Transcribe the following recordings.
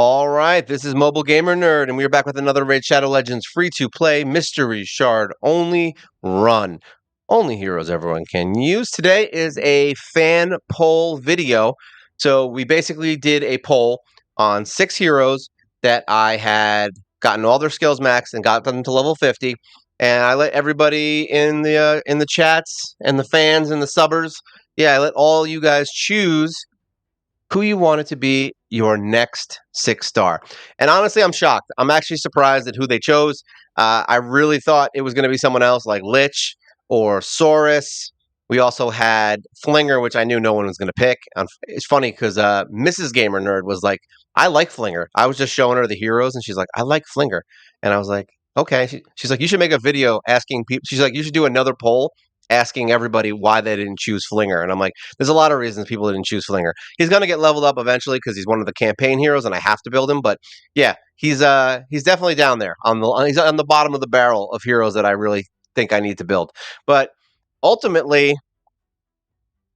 All right, this is Mobile Gamer Nerd, and we are back with another Raid Shadow Legends free-to-play mystery shard only run. Only heroes everyone can use. Today is a fan poll video. So we basically did a poll on 6 heroes that I had gotten all their skills maxed and got them to level 50. And I let everybody in the chats and the fans and the subbers, I let all you guys choose who you want it to be your next 6-star. And honestly, I'm shocked. I'm actually surprised at who they chose. I really thought it was going to be someone else like Lich or Saurus. We also had Flinger, which I knew no one was going to pick. It's funny because Mrs. Gamer Nerd was like, I like Flinger. I was just showing her the heroes, and she's like, I like Flinger. And I was like, okay. She's like, you should make a video asking people. She's like, you should do another poll asking everybody why they didn't choose Flinger. And I'm like, there's a lot of reasons people didn't choose Flinger. He's going to get leveled up eventually because he's one of the campaign heroes, and I have to build him. But yeah, he's definitely down there he's on the bottom of the barrel of heroes that I really think I need to build. But ultimately,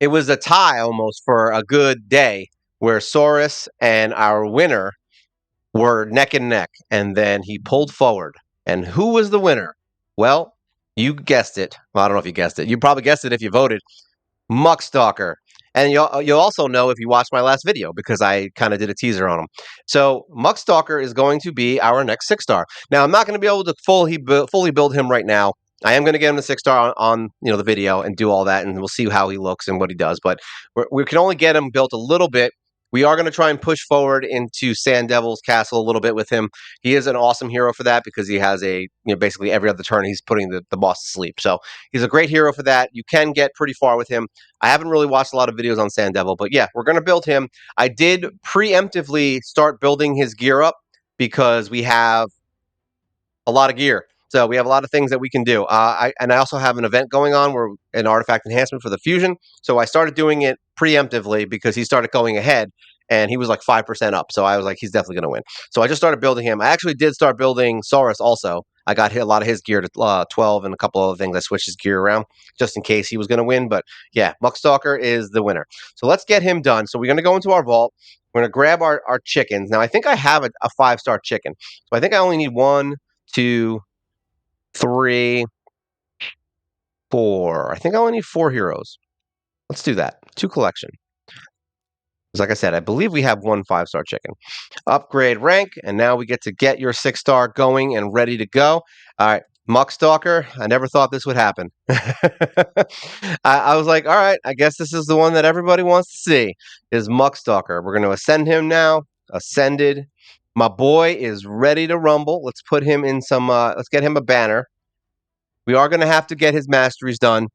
it was a tie almost for a good day where Saurus and our winner were neck and neck, and then he pulled forward. And who was the winner? Well, you guessed it. Well, I don't know if you guessed it. You probably guessed it if you voted. Muckstalker. And you'll also know if you watched my last video because I kind of did a teaser on him. So Muckstalker is going to be our next 6-star. Now I'm not going to be able to fully build him right now. I am going to get him the 6-star on the video and do all that, and we'll see how he looks and what he does. But we can only get him built a little bit. We are going to try and push forward into Sand Devil's Castle a little bit with him. He is an awesome hero for that because he has basically every other turn he's putting the boss to sleep. So he's a great hero for that. You can get pretty far with him. I haven't really watched a lot of videos on Sand Devil, but yeah, we're going to build him. I did preemptively start building his gear up because we have a lot of gear. So we have a lot of things that we can do. I also have an event going on where an artifact enhancement for the fusion. So I started doing it preemptively because he started going ahead and he was like 5% up. So I was like, he's definitely going to win. So I just started building him. I actually did start building Saurus also. I got a lot of his gear to 12 and a couple other things. I switched his gear around just in case he was going to win. But yeah, Muckstalker is the winner. So let's get him done. So we're going to go into our vault. We're going to grab our chickens. Now, I think I have a 5-star chicken. So I think I only need 1, 2, 3, 4. I think I only need 4 heroes. Let's do that. 2 collection. Because like I said, I believe we have 1 5-star chicken. Upgrade rank, and now we get to get your 6-star going and ready to go. All right, Muckstalker. I never thought this would happen. I was like, all right, I guess this is the one that everybody wants to see, is Muckstalker. We're going to ascend him now. Ascended. My boy is ready to rumble. Let's put him in some, let's get him a banner. We are going to have to get his masteries done.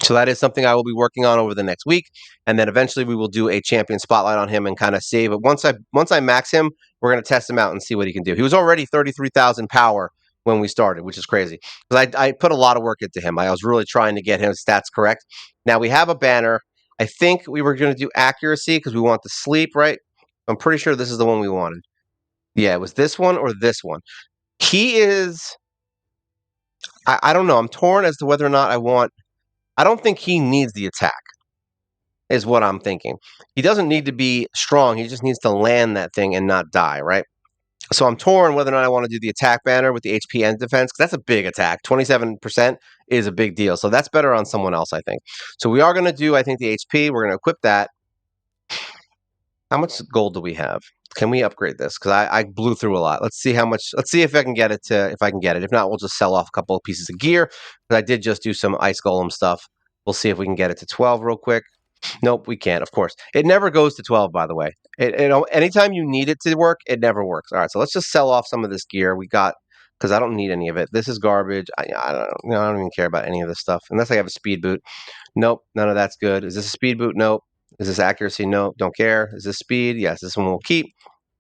So that is something I will be working on over the next week. And then eventually we will do a champion spotlight on him and kind of see. But once I max him, we're going to test him out and see what he can do. He was already 33,000 power when we started, which is crazy. Because I put a lot of work into him. I was really trying to get his stats correct. Now we have a banner. I think we were going to do accuracy because we want the sleep, right? I'm pretty sure this is the one we wanted. Yeah, it was this one or this one. He is... I don't know. I'm torn as to whether or not I don't think he needs the attack, is what I'm thinking. He doesn't need to be strong. He just needs to land that thing and not die, right? So I'm torn whether or not I want to do the attack banner with the HP and defense, because that's a big attack. 27% is a big deal. So that's better on someone else, I think. So we are going to do, I think, the HP. We're going to equip that. How much gold do we have? Can we upgrade this? Because I blew through a lot. Let's see how much. Let's see if I can get it. If not, we'll just sell off a couple of pieces of gear. Because I did just do some ice golem stuff. We'll see if we can get it to 12 real quick. Nope, we can't. Of course, it never goes to 12. By the way, anytime you need it to work, it never works. All right, so let's just sell off some of this gear we got because I don't need any of it. This is garbage. I don't even care about any of this stuff unless I have a speed boot. Nope, none of that's good. Is this a speed boot? Nope. Is this accuracy? No, don't care. Is this speed? Yes, this one we'll keep.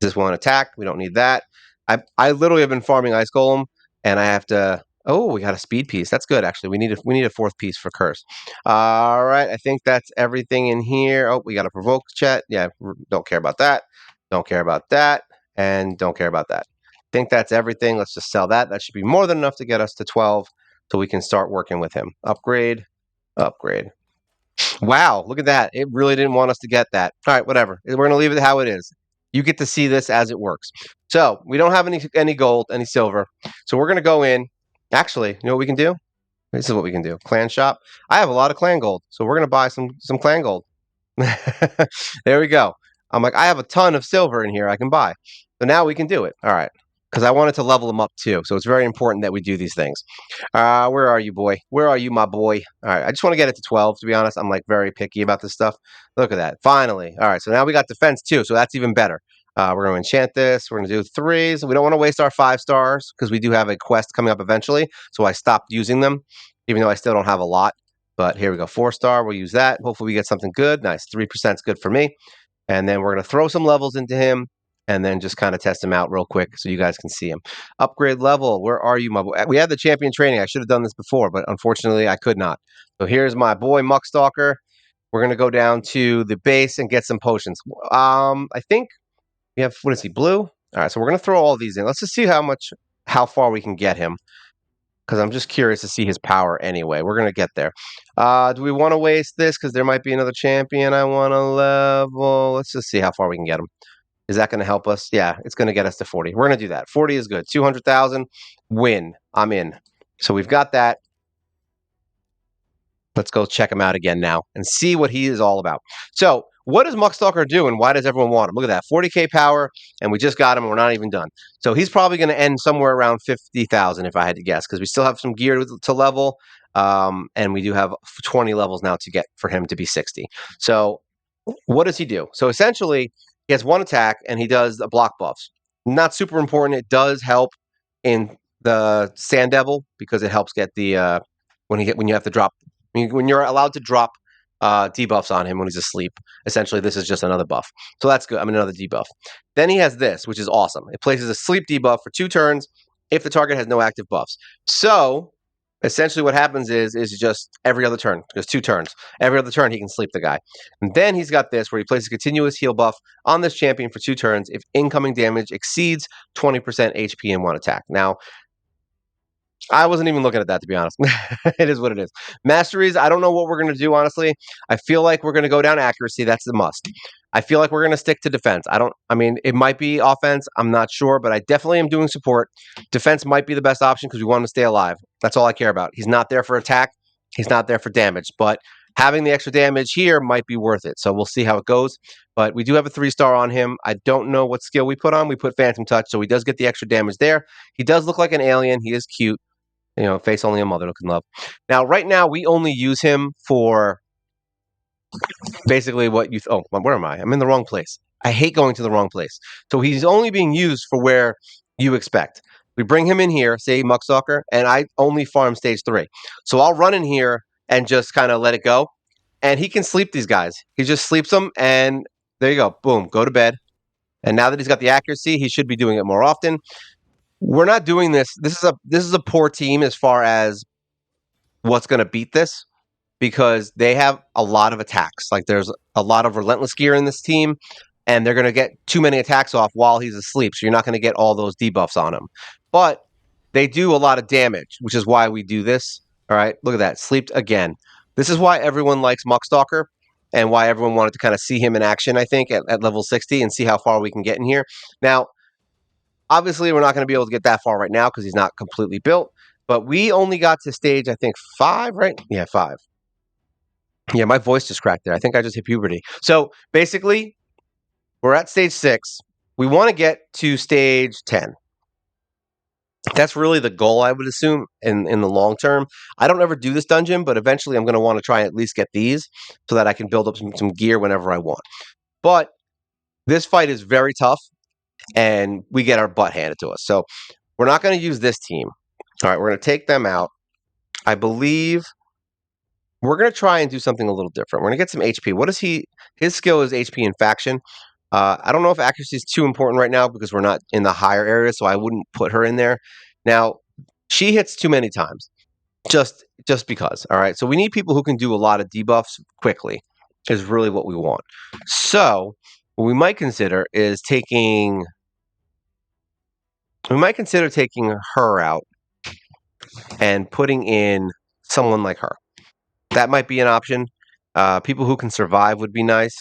Is this one attack? We don't need that. I literally have been farming Ice Golem, and I have to... Oh, we got a speed piece. That's good, actually. We need a 4th piece for Curse. All right, I think that's everything in here. Oh, we got a Provoke chat. Yeah, don't care about that. Don't care about that. And don't care about that. I think that's everything. Let's just sell that. That should be more than enough to get us to 12 so we can start working with him. Upgrade. Upgrade. Wow, look at that. It really didn't want us to get that. All right, whatever. We're going to leave it how it is. you get to see this as it works. So we don't have any gold, any silver. So we're gonna go in. Actually, you know what we can do? This is what we can do. Clan shop. I have a lot of clan gold, so we're gonna buy some clan gold. There we go. I'm like, I have a ton of silver in here I can buy. So now we can do it. All right. Because I wanted to level them up too. So it's very important that we do these things. Where are you, boy? Where are you, my boy? All right. I just want to get it to 12, to be honest. I'm like very picky about this stuff. Look at that. Finally. All right. So now we got defense too. So that's even better. We're going to enchant this. We're going to do 3s. We don't want to waste our 5 stars because we do have a quest coming up eventually. So I stopped using them, even though I still don't have a lot. But here we go. 4-star. We'll use that. Hopefully we get something good. Nice. 3% is good for me. And then we're going to throw some levels into him and then just kind of test him out real quick so you guys can see him. Upgrade level. Where are you, my boy? We had the champion training. I should have done this before, but unfortunately I could not. So here's my boy Muckstalker. We're going to go down to the base and get some potions. I think we have, what is he, blue? All right, so we're going to throw all these in. Let's just see how far we can get him, because I'm just curious to see his power anyway. We're going to get there. Do we want to waste this? Because there might be another champion I want to level. Let's just see how far we can get him. Is that going to help us? Yeah, it's going to get us to 40. We're going to do that. 40 is good. 200,000, win. I'm in. So we've got that. Let's go check him out again now and see what he is all about. So what does Muckstalker do and why does everyone want him? Look at that, 40K power, and we just got him and we're not even done. So he's probably going to end somewhere around 50,000 if I had to guess, because we still have some gear to level, and we do have 20 levels now to get for him to be 60. So what does he do? So essentially, he has 1 attack and he does the block buffs. Not super important. It does help in the Sand Devil because it helps get the when you have to drop when you're allowed to drop debuffs on him when he's asleep. Essentially, this is just another buff. So that's good. I mean, another debuff. Then he has this, which is awesome. It places a sleep debuff for 2 turns if the target has no active buffs. So essentially what happens is just every other turn, because 2 turns. Every other turn, he can sleep the guy. And then he's got this, where he places a continuous heal buff on this champion for 2 turns if incoming damage exceeds 20% HP in 1 attack. Now, I wasn't even looking at that, to be honest. It is what it is. Masteries, I don't know what we're going to do, honestly. I feel like we're going to go down accuracy. That's the must. I feel like we're going to stick to defense. It might be offense. I'm not sure, but I definitely am doing support. Defense might be the best option because we want him to stay alive. That's all I care about. He's not there for attack. He's not there for damage, but having the extra damage here might be worth it. So we'll see how it goes. But we do have a 3-star on him. I don't know what skill we put on. We put Phantom Touch, so he does get the extra damage there. He does look like an alien. He is cute. You know, face only a mother can love. Now, right now, we only use him for basically what you... oh, where am I? I'm in the wrong place. I hate going to the wrong place. So he's only being used for where you expect. We bring him in here, say Muckstalker, and I only farm stage 3. So I'll run in here and just kind of let it go. And he can sleep these guys. He just sleeps them, and there you go. Boom, go to bed. And now that he's got the accuracy, he should be doing it more often. We're not doing this. This is a poor team as far as what's going to beat this, because they have a lot of attacks. Like, there's a lot of relentless gear in this team, and they're going to get too many attacks off while he's asleep, so you're not going to get all those debuffs on him. But they do a lot of damage, which is why we do this. All right, look at that. Sleeped again. This is why everyone likes Muckstalker and why everyone wanted to kind of see him in action, I think, at level 60 and see how far we can get in here. Now, obviously, we're not going to be able to get that far right now because he's not completely built, but we only got to stage, I think, 5, right? Yeah, 5. Yeah, my voice just cracked there. I think I just hit puberty. So basically, we're at stage 6. We want to get to stage 10. That's really the goal, I would assume, in the long term. I don't ever do this dungeon, but eventually I'm going to want to try and at least get these so that I can build up some gear whenever I want. But this fight is very tough, and we get our butt handed to us. So we're not going to use this team. All right, we're going to take them out. I believe we're going to try and do something a little different. We're going to get some HP. What is he? His skill is HP in faction. I don't know if accuracy is too important right now because we're not in the higher areas, so I wouldn't put her in there. Now, she hits too many times, just because. All right, so we need people who can do a lot of debuffs quickly is really what we want. So what we might consider is taking... we might consider taking her out and putting in someone like her. That might be an option. People who can survive would be nice.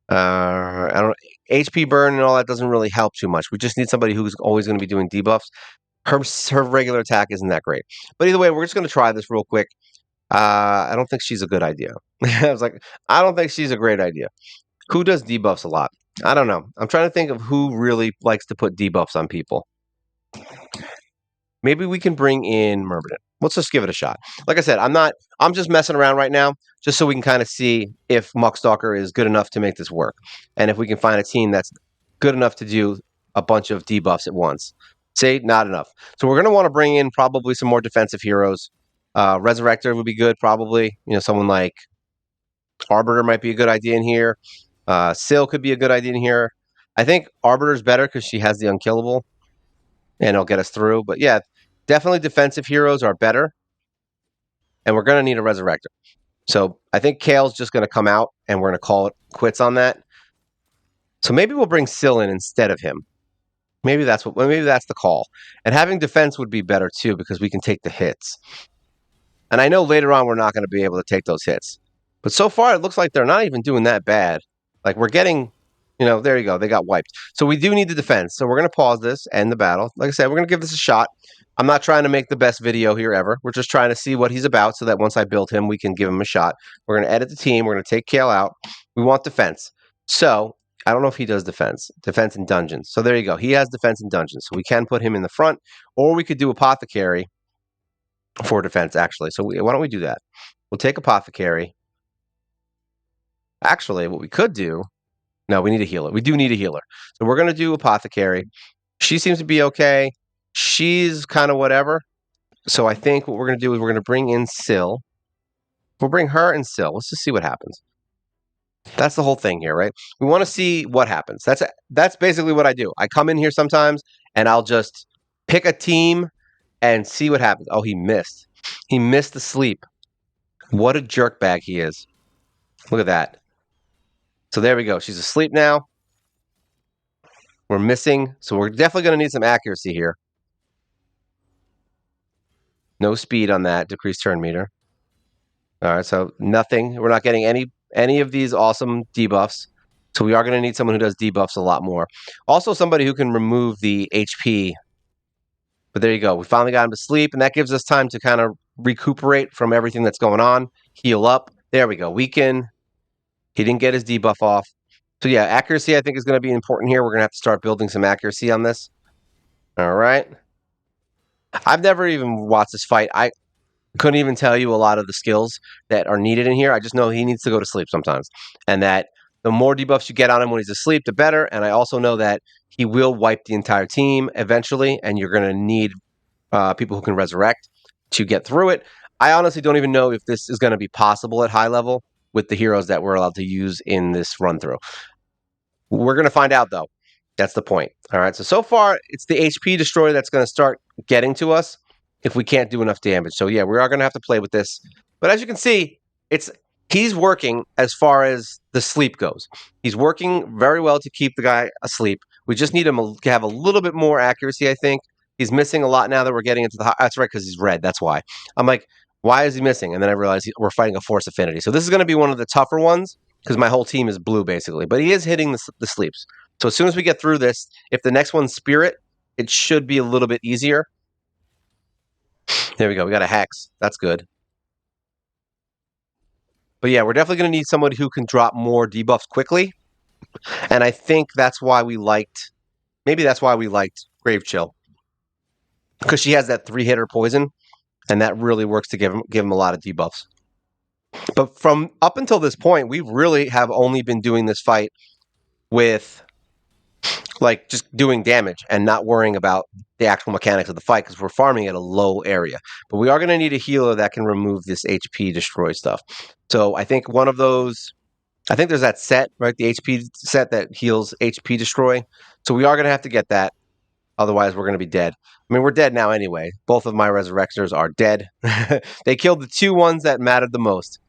I don't HP burn and all that doesn't really help too much. We just need somebody who's always going to be doing debuffs. Her regular attack isn't that great. But either way, we're just going to try this real quick. I don't think she's a good idea. I was like, I don't think she's a great idea. Who does debuffs a lot? I don't know. I'm trying to think of who really likes to put debuffs on people. Maybe we can bring in Myrmidon. Let's just give it a shot. Like I said, I'm just messing around right now, just so we can kind of see if Muckstalker is good enough to make this work. And if we can find a team that's good enough to do a bunch of debuffs at once. See, not enough. So we're going to want to bring in probably some more defensive heroes. Resurrector would be good, probably. Someone like Arbiter might be a good idea in here. Syl could be a good idea in here. I think Arbiter's better because she has the unkillable and it'll get us through. But yeah, definitely defensive heroes are better. And we're going to need a Resurrector. So I think Kale's just going to come out and we're going to call it quits on that. So maybe we'll bring Syl in instead of him. Maybe that's the call. And having defense would be better too because we can take the hits. And I know later on we're not going to be able to take those hits. But so far it looks like they're not even doing that bad. Like we're getting, there you go. They got wiped. So we do need the defense. So we're going to pause this, end the battle. Like I said, we're going to give this a shot. I'm not trying to make the best video here ever. We're just trying to see what he's about so that once I build him, we can give him a shot. We're going to edit the team. We're going to take Kale out. We want defense. So I don't know if he does defense in dungeons. So there you go. He has defense in dungeons. So we can put him in the front, or we could do apothecary for defense, actually. So why don't we do that? We'll take apothecary. Actually, what we could do, no, we need a healer. We do need a healer. So we're going to do apothecary. She seems to be okay. She's kind of whatever. So I think what we're going to do is we're going to bring in Syl. We'll bring her and Syl. Let's just see what happens. That's the whole thing here, right? We want to see what happens. That's basically what I do. I come in here sometimes and I'll just pick a team and see what happens. Oh, he missed. He missed the sleep. What a jerkbag he is. Look at that. So there we go. She's asleep now. We're missing. So we're definitely going to need some accuracy here. No speed on that. Decreased turn meter. All right, so nothing. We're not getting any of these awesome debuffs. So we are going to need someone who does debuffs a lot more. Also somebody who can remove the HP. But there you go. We finally got him to sleep, and that gives us time to kind of recuperate from everything that's going on. Heal up. There we go. Weaken. He didn't get his debuff off. So yeah, accuracy I think is going to be important here. We're going to have to start building some accuracy on this. All right. I've never even watched this fight. I couldn't even tell you a lot of the skills that are needed in here. I just know he needs to go to sleep sometimes. And that the more debuffs you get on him when he's asleep, the better. And I also know that he will wipe the entire team eventually, and you're going to need people who can resurrect to get through it. I honestly don't even know if this is going to be possible at high level with the heroes that we're allowed to use in this run through. We're going to find out, though. That's the point. All right. So far, it's the HP destroy that's going to start getting to us if we can't do enough damage. So yeah, we are going to have to play with this. But as you can see, he's working as far as the sleep goes. He's working very well to keep the guy asleep. We just need him to have a little bit more accuracy, I think. He's missing a lot now that we're getting into the... That's right, because he's red. That's why. I'm like, why is he missing? And then I realized we're fighting a force affinity. So this is going to be one of the tougher ones because my whole team is blue, basically. But he is hitting the sleeps. So as soon as we get through this, if the next one's Spirit, it should be a little bit easier. There we go. We got a Hex. That's good. But yeah, we're definitely going to need somebody who can drop more debuffs quickly. And I think that's why we liked... Maybe that's why we liked Grave Chill. Because she has that 3-hitter poison. And that really works to give him a lot of debuffs. But from up until this point, we really have only been doing this fight with... like just doing damage and not worrying about the actual mechanics of the fight because we're farming at a low area. But we are going to need a healer that can remove this HP destroy stuff. So I think one of those, I think there's that set, right? The HP set that heals HP destroy. So we are going to have to get that. Otherwise, we're going to be dead. I mean, we're dead now anyway. Both of my resurrectors are dead. They killed the 2 ones that mattered the most.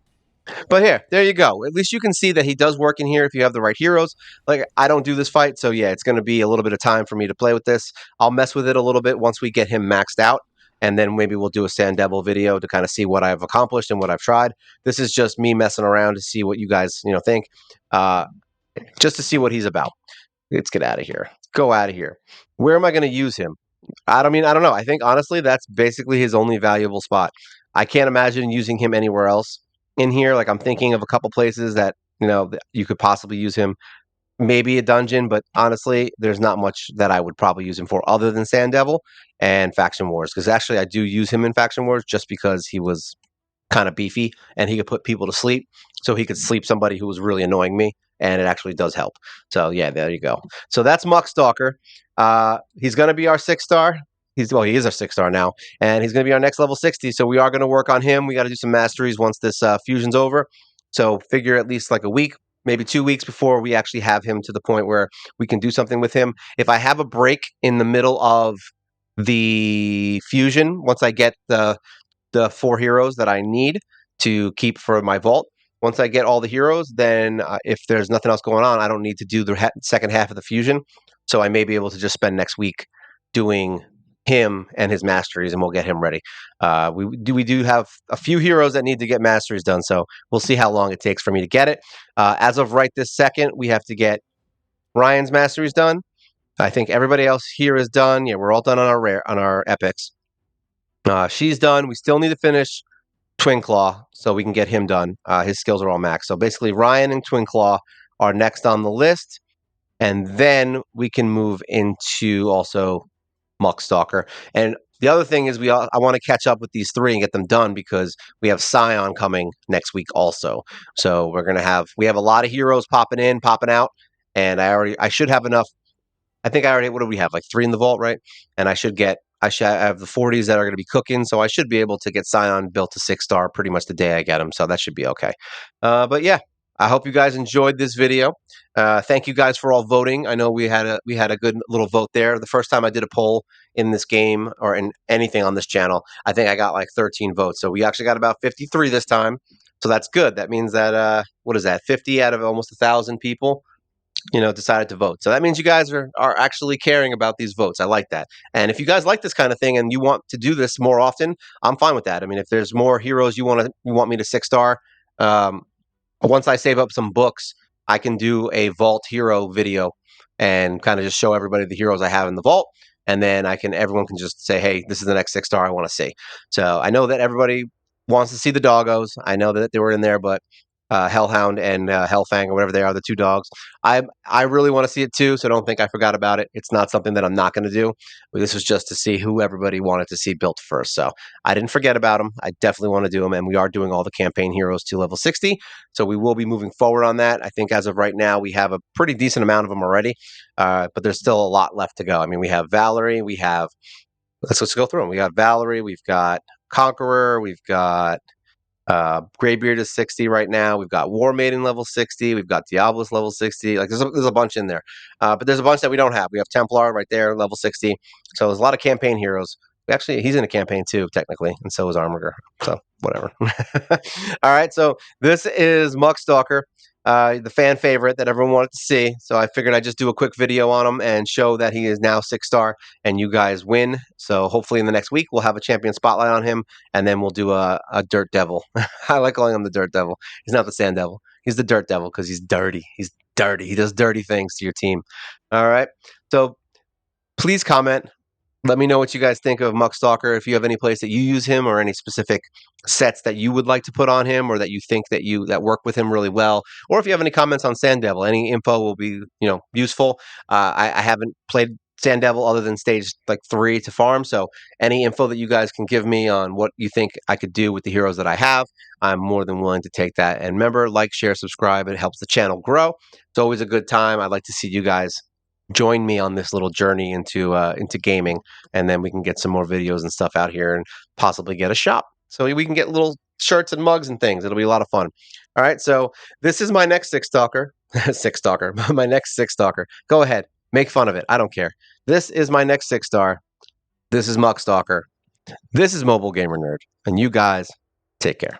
But here, there you go. At least you can see that he does work in here if you have the right heroes. Like, I don't do this fight, so yeah, it's going to be a little bit of time for me to play with this. I'll mess with it a little bit once we get him maxed out, and then maybe we'll do a Sand Devil video to kind of see what I've accomplished and what I've tried. This is just me messing around to see what you guys, think. just to see what he's about. Let's get out of here. Go out of here. Where am I going to use him? I don't know. I think honestly, that's basically his only valuable spot. I can't imagine using him anywhere else in here. Like I'm thinking of a couple places that you could possibly use him. Maybe a dungeon, but honestly, there's not much that I would probably use him for other than Sand Devil and Faction Wars. Because actually, I do use him in Faction Wars just because he was kind of beefy and he could put people to sleep. So he could sleep somebody who was really annoying me, and it actually does help. So yeah, there you go. So that's Muckstalker. He's going to be our 6-star. He is our 6-star now, and he's going to be our next level 60. So we are going to work on him. We got to do some masteries once this fusion's over. So figure at least like a week, maybe 2 weeks before we actually have him to the point where we can do something with him. If I have a break in the middle of the fusion, once I get the 4 heroes that I need to keep for my vault. Once I get all the heroes, then if there's nothing else going on, I don't need to do the second half of the fusion. So I may be able to just spend next week doing him and his masteries, and we'll get him ready. We do have a few heroes that need to get masteries done, so we'll see how long it takes for me to get it. As of right this second, we have to get Ryan's masteries done. I think everybody else here is done. Yeah, we're all done on our epics. She's done. We still need to finish Twin Claw so we can get him done. His skills are all max. So basically, Ryan and Twin Claw are next on the list, and then we can move into also Muckstalker. And the other thing is, I want to catch up with these 3 and get them done because we have Scion coming next week also. So we have a lot of heroes popping in, popping out, and I should have enough. I think I already, what do we have? Like 3 in the vault, right? And I should have the 40s that are going to be cooking. So I should be able to get Scion built to 6-star pretty much the day I get him. So that should be okay. But yeah, I hope you guys enjoyed this video. Thank you guys for all voting. I know we had a good little vote there. The first time I did a poll in this game or in anything on this channel, I think I got like 13 votes. So we actually got about 53 this time. So that's good. That means that, what is that? 50 out of almost 1,000 people decided to vote. So that means you guys are actually caring about these votes. I like that. And if you guys like this kind of thing and you want to do this more often, I'm fine with that. I mean, if there's more heroes you want me to 6-star, once I save up some books, I can do a vault hero video and kind of just show everybody the heroes I have in the vault. And then everyone can just say, hey, this is the next 6-star I want to see. So I know that everybody wants to see the doggos. I know that they were in there, but Hellhound and Hellfang or whatever they are, the 2 dogs. I really want to see it too, so don't think I forgot about it. It's not something that I'm not going to do. This was just to see who everybody wanted to see built first. So I didn't forget about them. I definitely want to do them, and we are doing all the campaign heroes to level 60. So we will be moving forward on that. I think as of right now, we have a pretty decent amount of them already, but there's still a lot left to go. I mean, we have Valerie, let's go through them. We got Valerie, we've got Conqueror, we've got Greybeard is 60 right now. We've got War Maiden level 60. We've got Diabolus level 60. Like there's a bunch in there. But there's a bunch that we don't have. We have Templar right there, level 60. So there's a lot of campaign heroes. Actually, he's in a campaign too, technically, and so is Armiger. So whatever. All right, so this is Muckstalker, the fan favorite that everyone wanted to see. So I figured I'd just do a quick video on him and show that he is now 6-star, and you guys win. So hopefully in the next week we'll have a champion spotlight on him, and then we'll do a Dirt Devil. I like calling him the Dirt Devil. He's not the Sand Devil. He's the Dirt Devil because he's dirty. He's dirty. He does dirty things to your team. All right. So please comment. Let me know what you guys think of Muckstalker. If you have any place that you use him or any specific sets that you would like to put on him or that you think that work with him really well, or if you have any comments on Sand Devil, any info will be useful. I haven't played Sand Devil other than stage like 3 to farm, so any info that you guys can give me on what you think I could do with the heroes that I have, I'm more than willing to take that. And remember, like, share, subscribe. It helps the channel grow. It's always a good time. I'd like to see you guys join me on this little journey into gaming, and then we can get some more videos and stuff out here and possibly get a shop so we can get little shirts and mugs and things. It'll be a lot of fun. All right, so this is my next 6-stalker. 6-stalker. My next 6-stalker. Go ahead, make fun of it. I don't care. This is my next 6-star. This is Muckstalker. This is Mobile Gamer Nerd, and you guys take care.